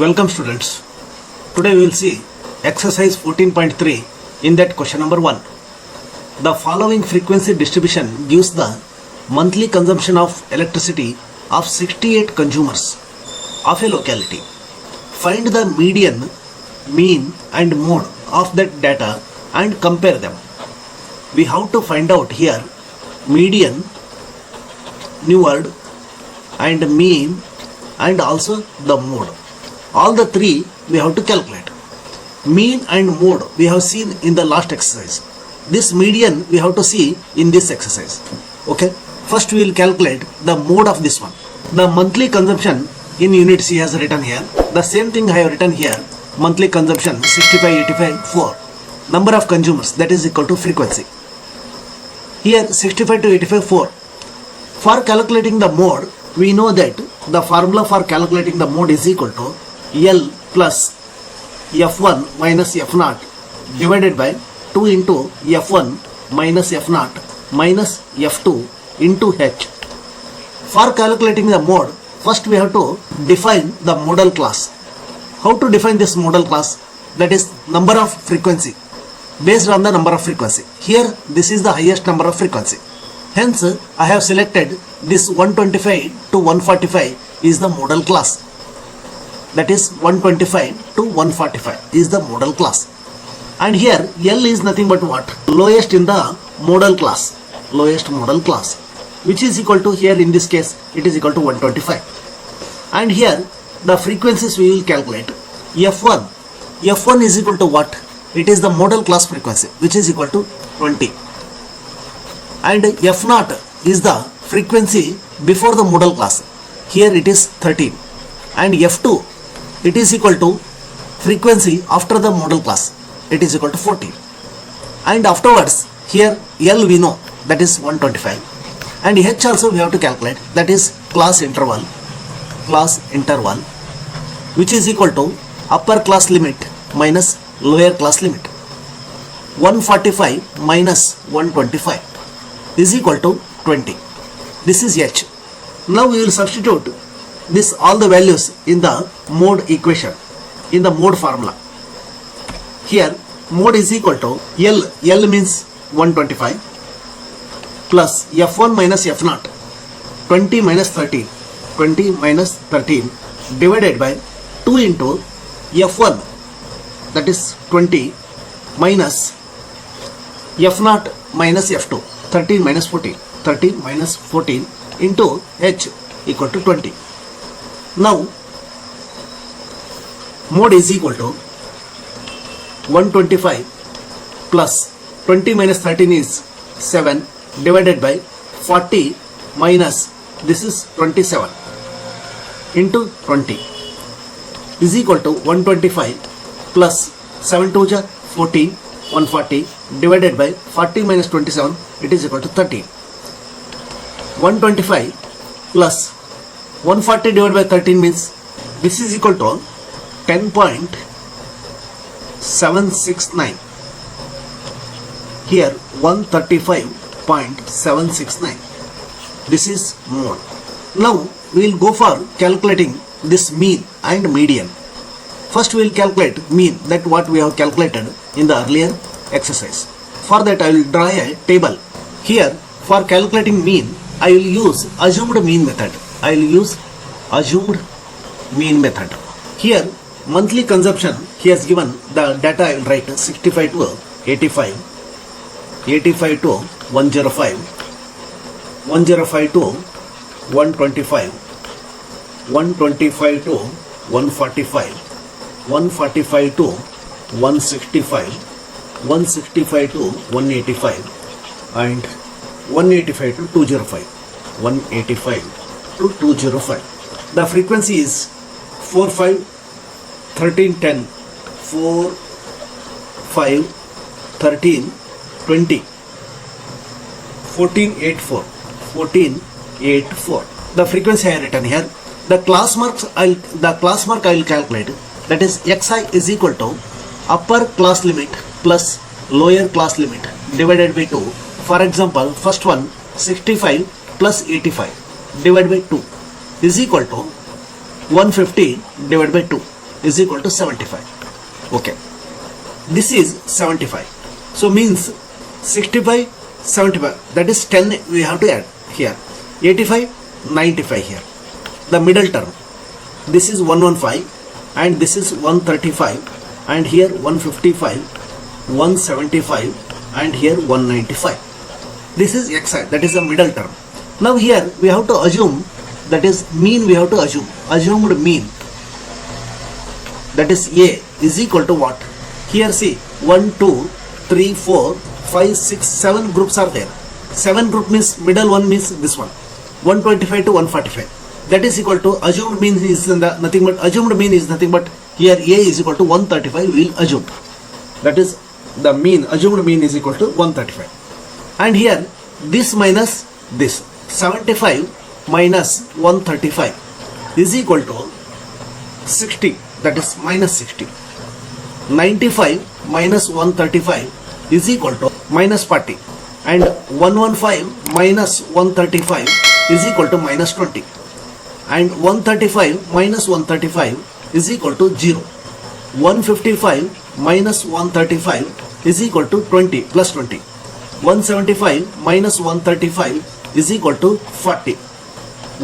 Welcome students. Today we will see exercise 14.3 in that question number 1. The following frequency distribution gives the monthly consumption of electricity of 68 consumers of a locality. Find the median, mean and mode of that data and compare them. We have to find out here median, new word, and mean and also the mode. All the three we have to calculate. Mean and mode we have seen in the last exercise. This median we have to see in this exercise. Okay. First we will calculate the mode of this one. The monthly consumption in units he has written here. The same thing I have written here. Monthly consumption 65, 85, 4. Number of consumers, that is equal to frequency. Here 65 to 85, 4. For calculating the mode, we know that the formula for calculating the mode is equal to L plus F1 minus F0 divided by 2 into F1 minus F0 minus F2 into H. For calculating the mode, first we have to define the modal class. How to define this modal class? That is number of frequency, based on the number of frequency. Here this is the highest number of frequency. Hence I have selected this 125 to 145 is the modal class. That is 125 to 145 is the modal class. And here L is nothing but what? Lowest in the modal class. Lowest modal class, which is equal to, here in this case it is equal to 125. And here the frequencies we will calculate. F1. F1 is equal to what? It is the modal class frequency, which is equal to 20. And F0 is the frequency before the modal class. Here it is 13. And F2, it is equal to frequency after the modal class. It is equal to 14. And afterwards, here L we know, that is 125. And H also we have to calculate, that is class interval, which is equal to upper class limit minus lower class limit. 145 minus 125 is equal to 20. This is H. Now we will substitute this all the values in the mode equation, in the mode formula. Here mode is equal to L means 125 plus F1 minus F0, 20 minus 13, 20 minus 13 divided by 2 into F1, that is 20, minus F0 minus F2, 13 minus 14, 13 minus 14 into H equal to 20. Now mode is equal to 125 plus 20 minus 13 is 7 divided by 40 minus, this is 27 into 20 is equal to 125 plus 7 to 14, 140 divided by 40 minus 27, it is equal to 13. 125 plus 140 divided by 13 means this is equal to 10.769. Here 135.769. This is mode. Now we will go for calculating this mean and median. First we will calculate mean, that what we have calculated in the earlier exercise. For that I will draw a table. Here for calculating mean I will use assumed mean method. I will use assumed mean method. Here monthly consumption, he has given the data. I will write 65 to 85, 85 to 105, 105 to 125, 125 to 145, 145 to 165, 165 to 185 and 185 to 205, 185 to 205. The frequency is 45, 13, 10, 4, 5, 13, 20, 14, 8, 4, 14, 8, 4. The frequency I have written here. The class mark I will calculate. That is xi is equal to upper class limit plus lower class limit divided by 2. For example, first one 65 plus 85 divided by 2 is equal to 150 divided by 2. is equal to 75. Okay, this is 75. So means 65, 75, that is 10 we have to add here. 85, 95 here. The middle term, this is 115 and this is 135 and here 155, 175 and here 195. This is xi, that is the middle term. Now here we have to assume, that is mean we have to assume. Assumed mean, that is A is equal to what? Here see 1, 2, 3, 4, 5, 6, 7 groups are there. 7 group means middle one means this one. 125 to 145. That is equal to assumed mean is nothing but assumed mean is nothing but here A is equal to 135 we will assume. That is the mean, assumed mean is equal to 135. And here this minus this, 75 minus 135 is equal to 60, that is minus 60. 95 minus 135 is equal to minus 40 and 115 minus 135 is equal to minus 20 and 135 minus 135 is equal to 0. 155 minus 135 is equal to 20 plus 20. 175 minus 135 is equal to 40.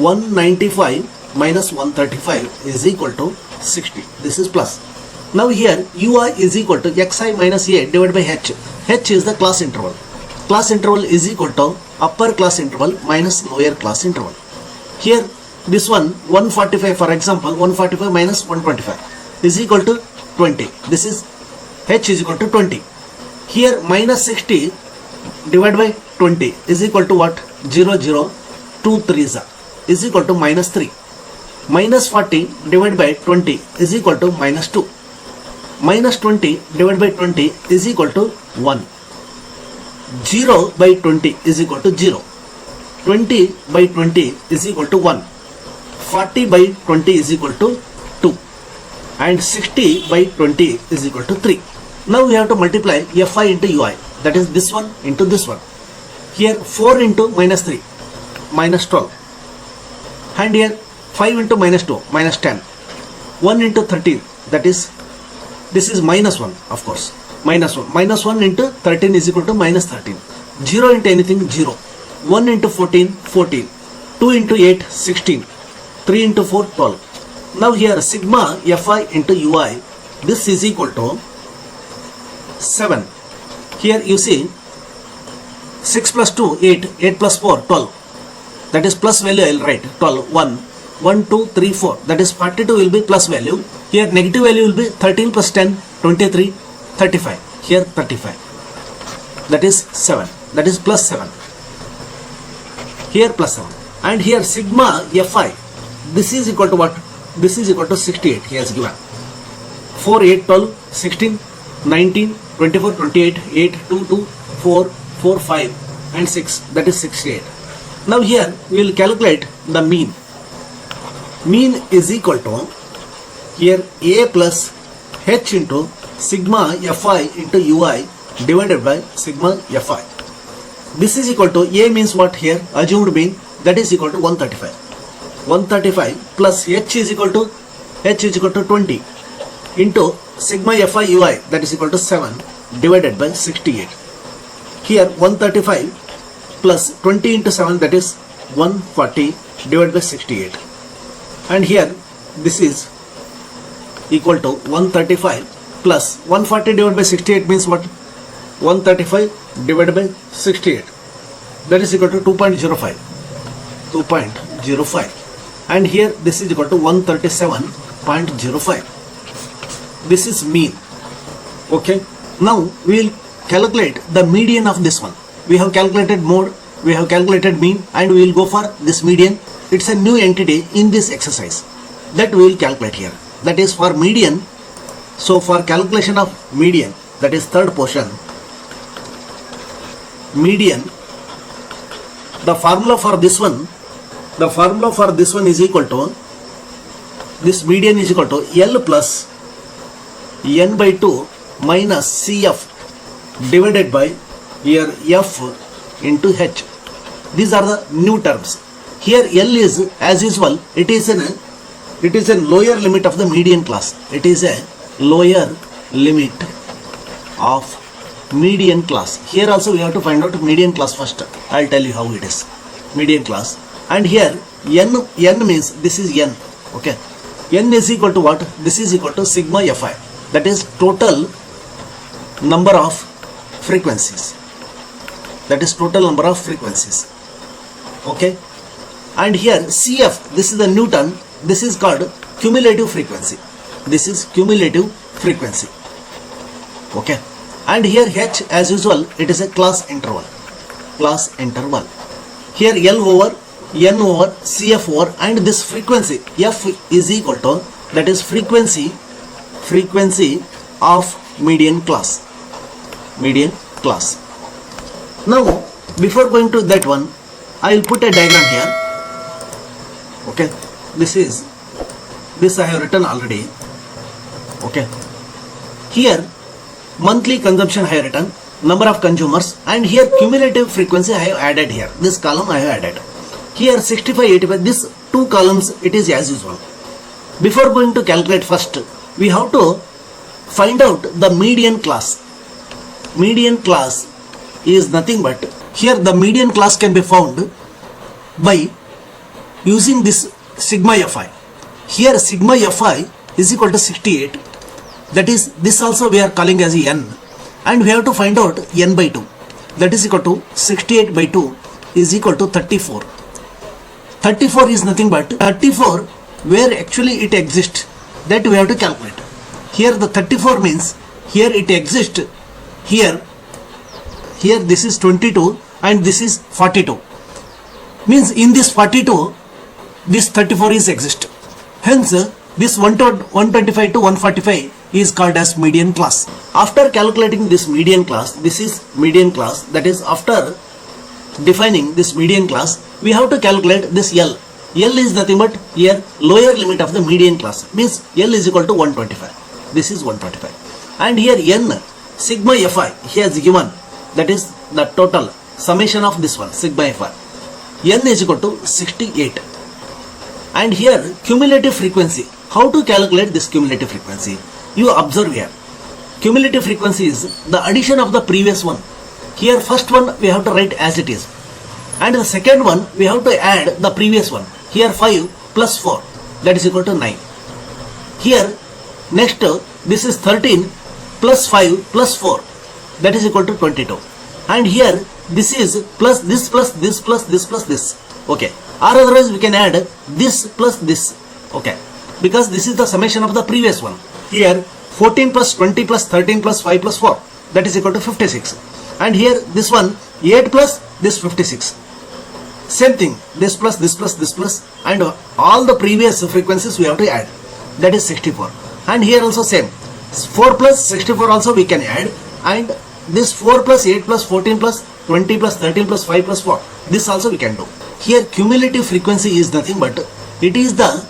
195 minus 135 is equal to 60. This is plus. Now here ui is equal to xi minus a divided by h. H is the class interval. Class interval is equal to upper class interval minus lower class interval. Here this one 145, for example 145 minus 125 is equal to 20. This is h is equal to 20. Here minus 60 divided by 20 is equal to what? 0, 0, 2 3s is equal to minus 3. Minus 40 divided by 20 is equal to minus 2. Minus 20 divided by 20 is equal to 1. 0 by 20 is equal to 0. 20 by 20 is equal to 1. 40 by 20 is equal to 2. And 60 by 20 is equal to 3. Now we have to multiply fi into ui. That is this one into this one. Here 4 into minus 3, minus 12. And here 5 into minus 2, minus 10. 1 into 13, that is, this is minus 1 of course. Minus 1. Minus 1 into 13 is equal to minus 13. 0 into anything, 0. 1 into 14, 14. 2 into 8, 16. 3 into 4, 12. Now here sigma fi into ui, this is equal to 7. Here you see 6 plus 2, 8. 8 plus 4, 12. That is plus value I will write. 12, 1. 1, 2, 3, 4. That is 42 will be plus value. Here negative value will be 13 plus 10, 23, 35. Here 35. That is 7. That is plus 7. Here plus 7. And here sigma fi. This is equal to what? This is equal to 68. He has given. 4, 8, 12, 16, 19, 24, 28, 8, 2, 2, 4, 4, 5 and 6. That is 68. Now here we will calculate the mean. Mean is equal to here a plus h into sigma fi into ui divided by sigma fi. This is equal to a means what here? Assumed mean, that is equal to 135. 135 plus h is equal to 20 into sigma fi ui, that is equal to 7 divided by 68. Here 135 plus 20 into 7, that is 140 divided by 68. And here this is equal to 135 plus 140 divided by 68 means what? 135 divided by 68, that is equal to 2.05. 2.05. And here this is equal to 137.05. This is mean. Okay. Now we will calculate the median of this one. We have calculated mode, we have calculated mean, and we will go for this median. It's a new entity in this exercise that we will calculate here. That is for median. So for calculation of median, that is third portion, median, the formula for this one is equal to, this median is equal to L plus n by 2 minus CF divided by here F into H. These are the new terms. Here L is as usual, it is in it is a lower limit of the median class. It is a lower limit of median class. Here also we have to find out median class first. I'll tell you how it is. Median class. And here n means this is n. Okay. N is equal to what? This is equal to sigma fi. That is total number of frequencies. That is total number of frequencies. Okay. And here CF, this is the Newton. This is called cumulative frequency. This is cumulative frequency. Okay. And here H, as usual, it is a class interval. Class interval. Here L over N over CF over, and this frequency F is equal to, that is frequency of median class. Median class. Now before going to that one, I will put a diagram here. Okay. This I have written already. Okay. Here monthly consumption I have written, number of consumers, and here cumulative frequency I have added here. This column I have added. Here 65, 85, this two columns it is as usual. Before going to calculate first, we have to find out the median class. Median class is nothing but, here the median class can be found by using this sigma fi. Here sigma fi is equal to 68. That is, this also we are calling as n, and we have to find out n by 2. That is equal to 68 by 2 is equal to 34. 34 is nothing but 34 where actually it exists, that we have to calculate. Here the 34 means here it exists, here this is 22 and this is 42. Means in this 42 this 34 is exist. Hence this 125 to 145 is called as median class. After calculating this median class, this is median class, that is after defining this median class, we have to calculate this L. L is nothing but here lower limit of the median class, means L is equal to 125. This is 125. And here N, sigma fi, he has given, that is the total summation of this one, sigma fi. N is equal to 68. And here cumulative frequency. How to calculate this cumulative frequency? You observe here. Cumulative frequency is the addition of the previous one. Here first one we have to write as it is, and the second one we have to add the previous one. Here 5 plus 4, that is equal to 9. Here next this is 13 plus 5 plus 4, that is equal to 22. And here this is plus this plus this plus this plus this. Okay. Or otherwise we can add this plus this. Okay. Because this is the summation of the previous one. Here 14 plus 20 plus 13 plus 5 plus 4, that is equal to 56. And here this one 8 plus this 56. Same thing, this plus this plus this plus, and all the previous frequencies we have to add, that is 64. And here also same, 4 plus 64 also we can add, and this 4 plus 8 plus 14 plus 20 plus 13 plus 5 plus 4, this also we can do. Here cumulative frequency is nothing but it is the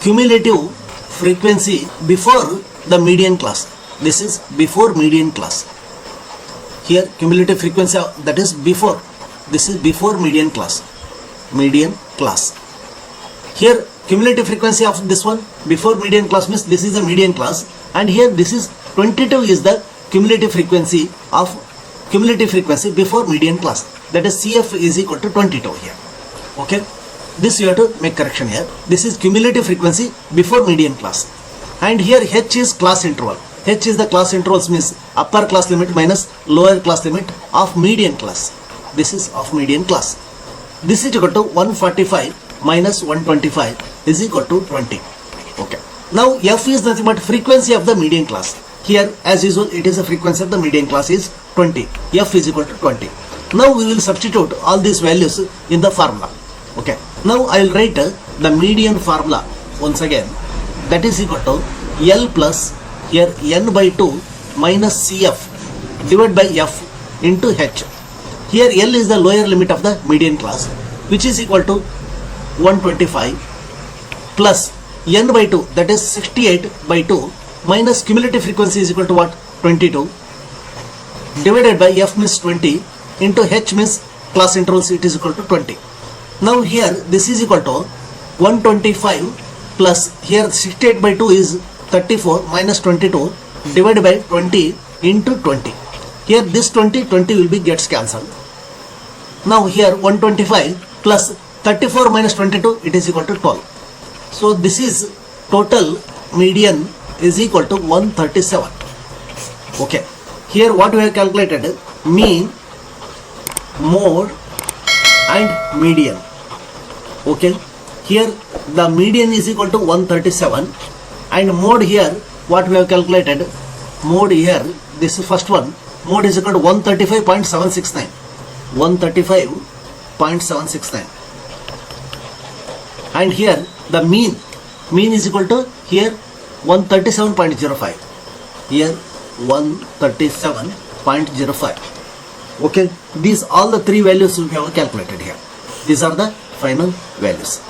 cumulative frequency before the median class. This is before median class. Here cumulative frequency, that is before, this is before median class. Median class. Here cumulative frequency of this one before median class means this is the median class, and here this is 22 is the cumulative frequency before median class, that is CF is equal to 22 here. Okay, this you have to make correction here. This is cumulative frequency before median class. And here H is class interval. H is the class intervals, means upper class limit minus lower class limit of median class. This is of median class. This is equal to 145 minus 125 is equal to 20. Okay. Now F is nothing but frequency of the median class. Here as usual it is a frequency of the median class is 20. F is equal to 20. Now we will substitute all these values in the formula. Okay. Now I will write the median formula once again. That is equal to L plus here N by 2 minus CF divided by F into H. Here L is the lower limit of the median class, which is equal to 125 plus N by 2, that is 68 by 2 minus cumulative frequency is equal to what? 22 divided by F means 20 into H means class intervals, it is equal to 20. Now here this is equal to 125 plus here 68 by 2 is 34 minus 22 divided by 20 into 20. Here this 20 will be gets cancelled. Now here 125 plus 34 minus 22, it is equal to 12. So this is total median is equal to 137. Okay. Here what we have calculated, mean, mode and median. Okay. Here the median is equal to 137 and mode here what we have calculated, mode here, this is first one, mode is equal to 135.769. 135.769. And here the mean is equal to here 137.05. Here 137.05. Okay, these all the three values we have calculated here. These are the final values.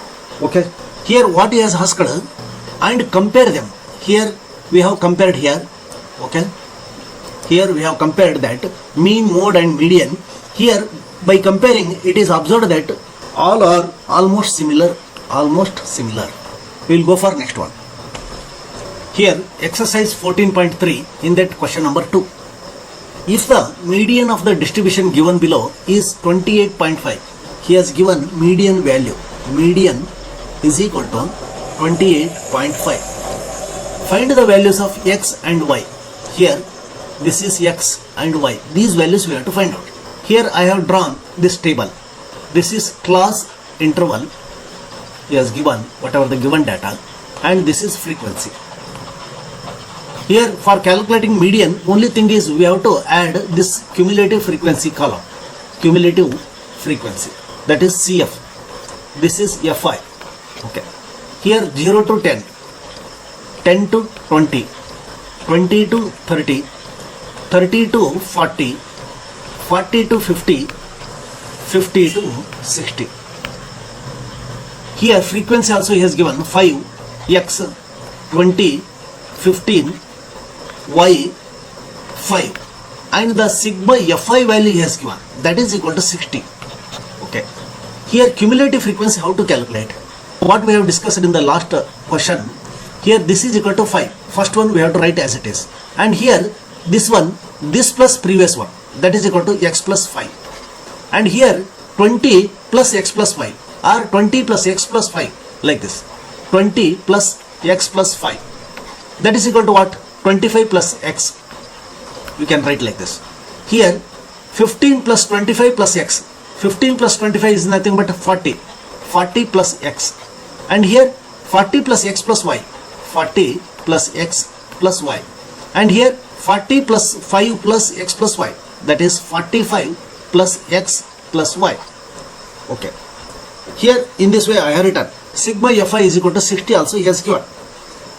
Okay, here what he has asked and compare them. Here we have compared here. Okay, here we have compared that mean, mode and median. Here by comparing it is observed that all are almost similar. We will go for next one. Here exercise 14.3 in that question number 2. If the median of the distribution given below is 28.5, he has given median value. Median is equal to 28.5. Find the values of x and y. Here this is x and y. These values we have to find out. Here I have drawn this table. This is class interval. He has given whatever the given data, and this is frequency. Here for calculating median, only thing is we have to add this cumulative frequency column. Cumulative frequency, that is CF. This is FI. Okay. Here 0 to 10, 10 to 20, 20 to 30, 30 to 40, 40 to 50, 50 to 60. Here frequency also he has given 5, x 20, 15, y 5, and the sigma Fi value he has given, that is equal to 60. Okay. Here cumulative frequency how to calculate? What we have discussed in the last question. Here this is equal to 5. First one we have to write as it is, and here this one, this plus previous one, that is equal to x plus 5, and here 20 plus x plus 5 or 20 plus x plus 5, like this, 20 plus x plus 5, that is equal to what? 25 plus x. We can write like this. Here 15 plus 25 plus x, 15 plus 25 is nothing but 40, 40 plus x, and here 40 plus x plus y, 40 plus x plus y, and here 40 plus 5 plus x plus y, that is 45 plus x plus y. Okay. Here in this way I have written sigma Fi is equal to 60 also he has given.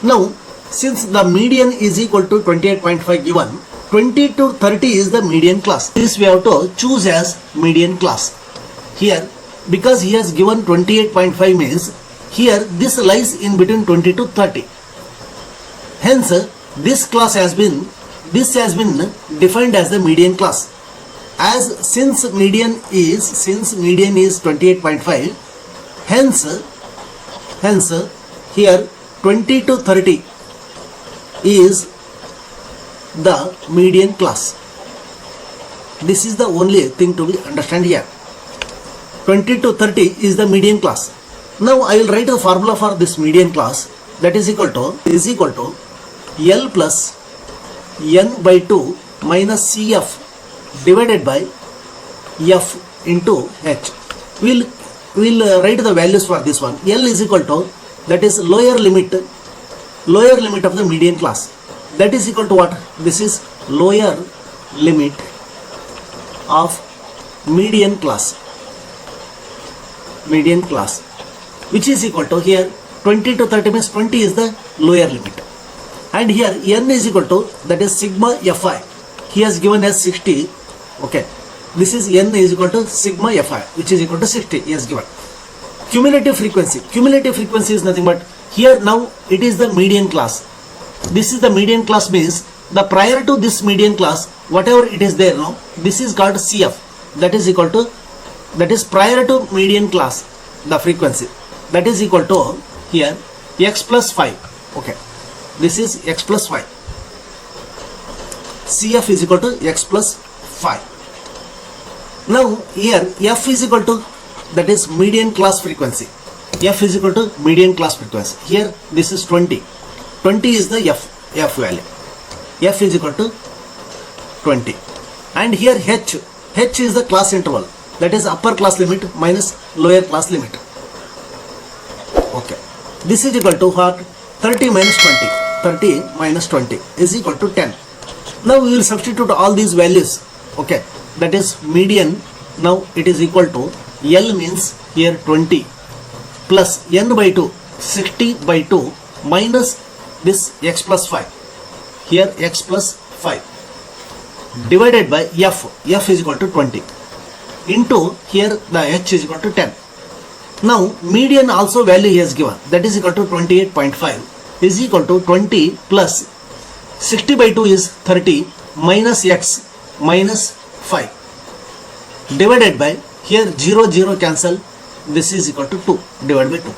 Now since the median is equal to 28.5 given, 20 to 30 is the median class. This we have to choose as median class. Here because he has given 28.5 means here this lies in between 20 to 30. Hence this class has been defined as the median class. As since median is 28.5, hence here 20 to 30 is the median class. This is the only thing to be understand here. 20 to 30 is the median class. Now I will write the formula for this median class, that is equal to L plus n by 2 minus CF divided by F into H. We'll write the values for this one. L is equal to, that is lower limit of the median class, that is equal to what? This is lower limit of median class, which is equal to here 20 to 30 means 20 is the lower limit, and here n is equal to, that is sigma Fi, he has given as 60. Okay, this is n is equal to sigma Fi, which is equal to 60 he has given. Cumulative frequency is nothing but, here now it is the median class. This is the median class means the prior to this median class whatever it is there now, this is called CF, that is equal to, that is prior to median class, the frequency, that is equal to here x plus 5. Okay, this is x plus 5. CF is equal to x plus 5. Now here f is equal to, that is median class frequency. F is equal to median class frequency. Here this is 20. 20 is the f value. F is equal to 20. And here h is the class interval, that is upper class limit minus lower class limit. Okay, this is equal to what? 30 minus 20. 30 minus 20 is equal to 10. Now we will substitute all these values. Okay, that is median. Now it is equal to L means here 20 plus n by 2, 60 by 2 minus this x plus 5. Here x plus 5 divided by f is equal to 20 into here the h is equal to 10. Now median also value he has given, that is equal to 28.5 is equal to 20 plus 60 by 2 is 30 minus x minus 5 divided by here 0 cancel, this is equal to 2 divided by 2.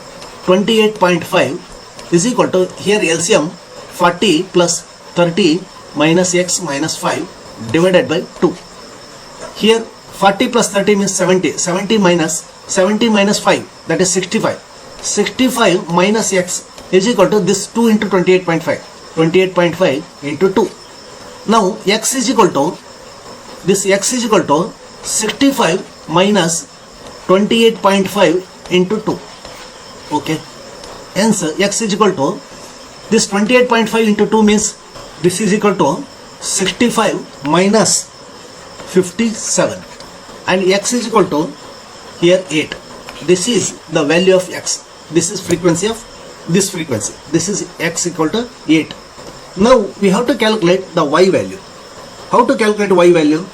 28.5 is equal to here LCM 40 plus 30 minus x minus 5 divided by 2. Here 40 plus 30 means 70. 70 minus 5, that is 65. 65 minus x is equal to this 2 into 28.5. 28.5 into 2. Now x is equal to, this x is equal to 65 minus 28.5 into 2. Okay, hence x is equal to, this 28.5 into 2 means this is equal to 65 minus 57, and x is equal to here 8. This is the value of x. This is frequency of this frequency. This is x equal to 8. Now we have to calculate the y value. How to calculate y value?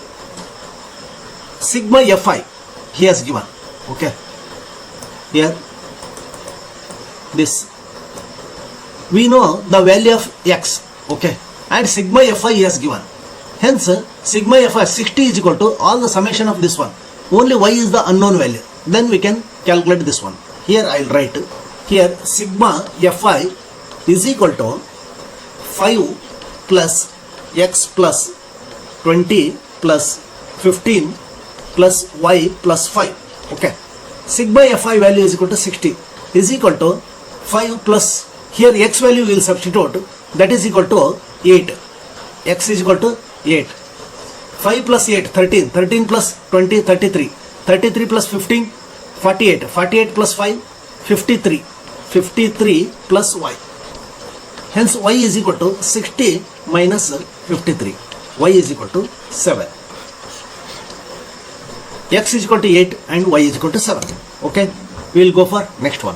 Sigma fi he has given. Okay, here this we know the value of x. Okay, and sigma fi he has given. Hence sigma fi 60 is equal to all the summation of this one. Only y is the unknown value. Then we can calculate this one. Here I will write here sigma fi is equal to 5 plus x plus 20 plus 15 plus y plus 5. Okay, sigma fi value is equal to 60 is equal to 5 plus here x value will substitute, that is equal to 8. X is equal to 8. 5 plus 8 13. 13 plus 20 33. 33 plus 15 48. 48 plus 5 53. 53 plus y. Hence y is equal to 60 minus 53. Y is equal to 7. X is equal to 8 and y is equal to 7. Okay, we will go for next one.